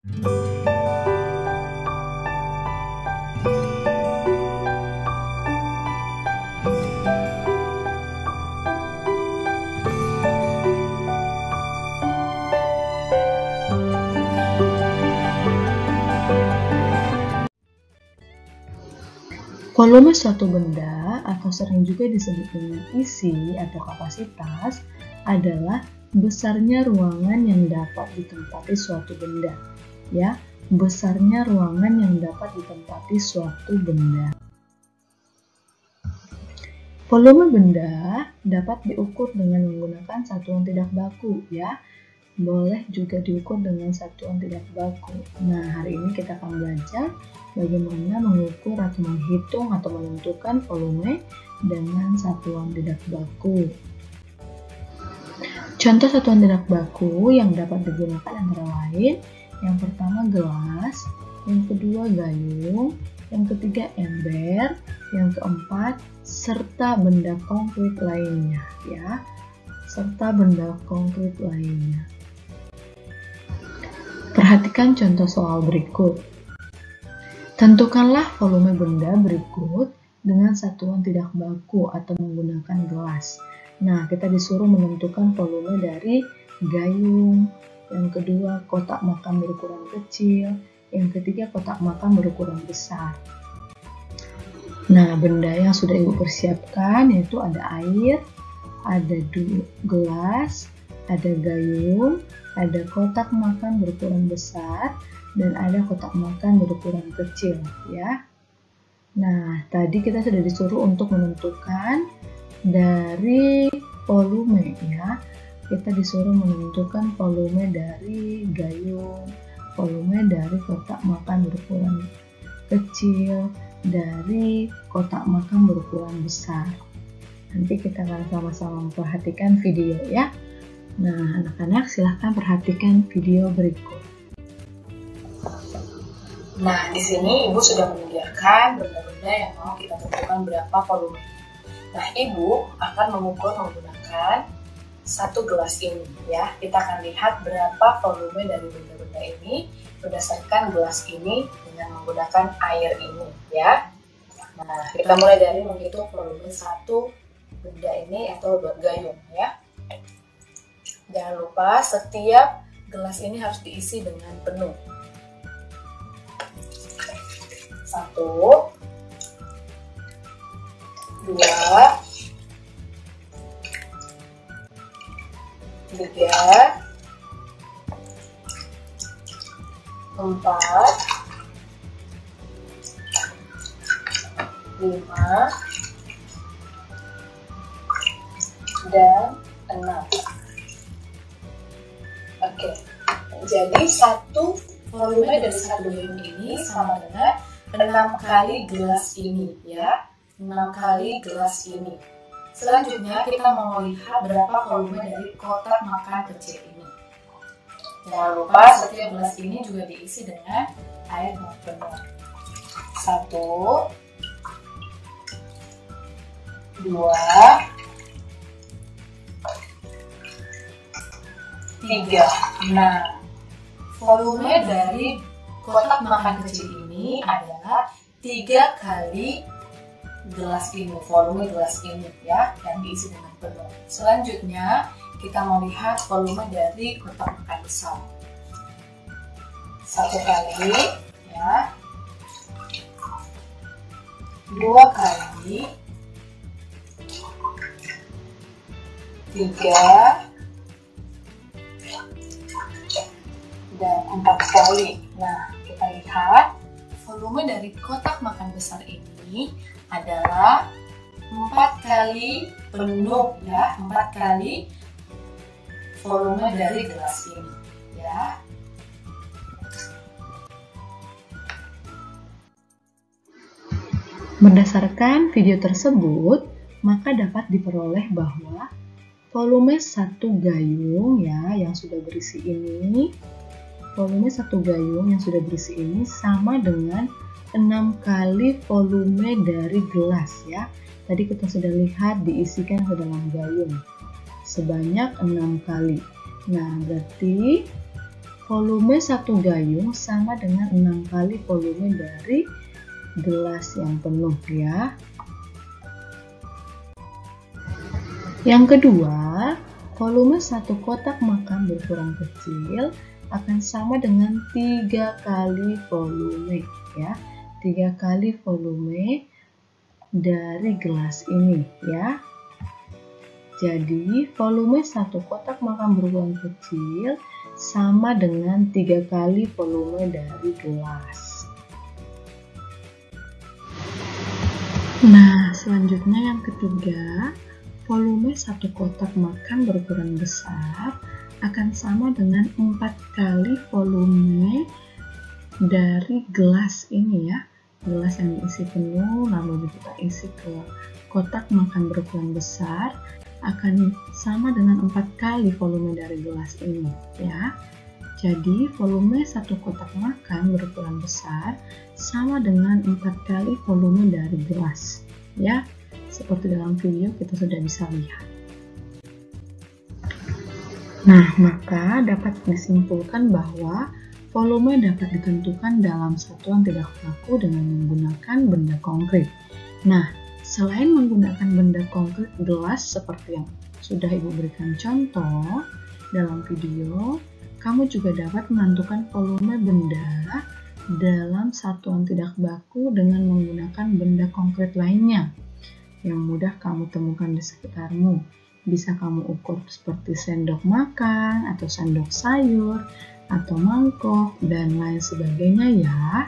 Volume suatu benda atau sering juga disebut dengan isi atau kapasitas adalah besarnya ruangan yang dapat ditempati suatu benda. Ya, besarnya ruangan yang dapat ditempati suatu benda. Volume benda dapat diukur dengan menggunakan satuan tidak baku, ya. Boleh juga diukur dengan satuan tidak baku. Nah, hari ini kita akan belajar bagaimana mengukur atau menghitung atau menentukan volume dengan satuan tidak baku. Contoh satuan tidak baku yang dapat digunakan antara lain, yang pertama gelas, yang kedua gayung, yang ketiga ember, yang keempat serta benda konkret lainnya, ya. Serta benda konkret lainnya. Perhatikan contoh soal berikut. Tentukanlah volume benda berikut dengan satuan tidak baku atau menggunakan gelas. Nah, kita disuruh menentukan volume dari gayung, yang kedua kotak makan berukuran kecil, yang ketiga kotak makan berukuran besar. Nah, benda yang sudah Ibu persiapkan yaitu ada air, ada gelas, ada gayung, ada kotak makan berukuran besar, dan ada kotak makan berukuran kecil, ya. Nah, tadi kita sudah disuruh untuk menentukan dari volume, ya. Kita disuruh menentukan volume dari gayung, volume dari kotak makan berukuran kecil, dari kotak makan berukuran besar. Nanti kita akan sama-sama memperhatikan video, ya. Nah, anak-anak silahkan perhatikan video berikut. Nah, di sini Ibu sudah menyediakan benda-benda yang mau kita tentukan berapa volume. Nah, Ibu akan mengukur menggunakan satu gelas ini, ya. Kita akan lihat berapa volume dari benda-benda ini berdasarkan gelas ini dengan menggunakan air ini, ya. Nah, kita mulai dari menghitung volume satu benda ini atau gayung, ya. Jangan lupa setiap gelas ini harus diisi dengan penuh. 1, 2, 3, 4, 5, dan 6. Oke, jadi satu volume dari satu gayung ini sama dengan 6 kali gelas ini, ya. 6 kali gelas ini. Selanjutnya kita mau lihat berapa volume dari kotak makan kecil ini. Jangan lupa setiap gelas ini juga diisi dengan air yang penuh. 1, 2, 3. Nah, volume dari kotak makan kecil ini adalah 3 kali gelas ini, volume gelas ini, ya, yang diisi dengan penuh. Selanjutnya kita mau lihat volume dari kotak makan besar. 1 kali, ya, 2 kali, 3, dan 4 kali. Nah, kita lihat volume dari kotak makan besar ini adalah 4 kali penuh, ya, 4 kali volume dari gelas ini, ya. Berdasarkan video tersebut, maka dapat diperoleh bahwa volume satu gayung, ya, yang sudah berisi ini, volume satu gayung yang sudah berisi ini sama dengan 6 kali volume dari gelas, ya. Tadi kita sudah lihat diisikan ke dalam gayung sebanyak 6 kali. Nah, berarti volume satu gayung sama dengan 6 kali volume dari gelas yang penuh ya. Yang kedua, volume satu kotak makan berukuran kecil akan sama dengan 3 kali volume ya. 3 kali volume dari gelas ini ya. Jadi volume satu kotak makan berukuran kecil sama dengan 3 kali volume dari gelas. Nah, selanjutnya yang ketiga, volume satu kotak makan berukuran besar akan sama dengan 4 kali volume dari gelas ini ya. Gelas yang diisi penuh lalu kita isi ke kotak makan berukuran besar akan sama dengan 4 kali volume dari gelas ini ya. Jadi volume satu kotak makan berukuran besar sama dengan 4 kali volume dari gelas ya. Seperti dalam video kita sudah bisa lihat. Nah, maka dapat disimpulkan bahwa volume dapat ditentukan dalam satuan tidak baku dengan menggunakan benda konkret. Nah, selain menggunakan benda konkret gelas seperti yang sudah Ibu berikan contoh dalam video, kamu juga dapat menentukan volume benda dalam satuan tidak baku dengan menggunakan benda konkret lainnya yang mudah kamu temukan di sekitarmu. Bisa kamu ukur seperti sendok makan atau sendok sayur atau mangkok dan lain sebagainya ya.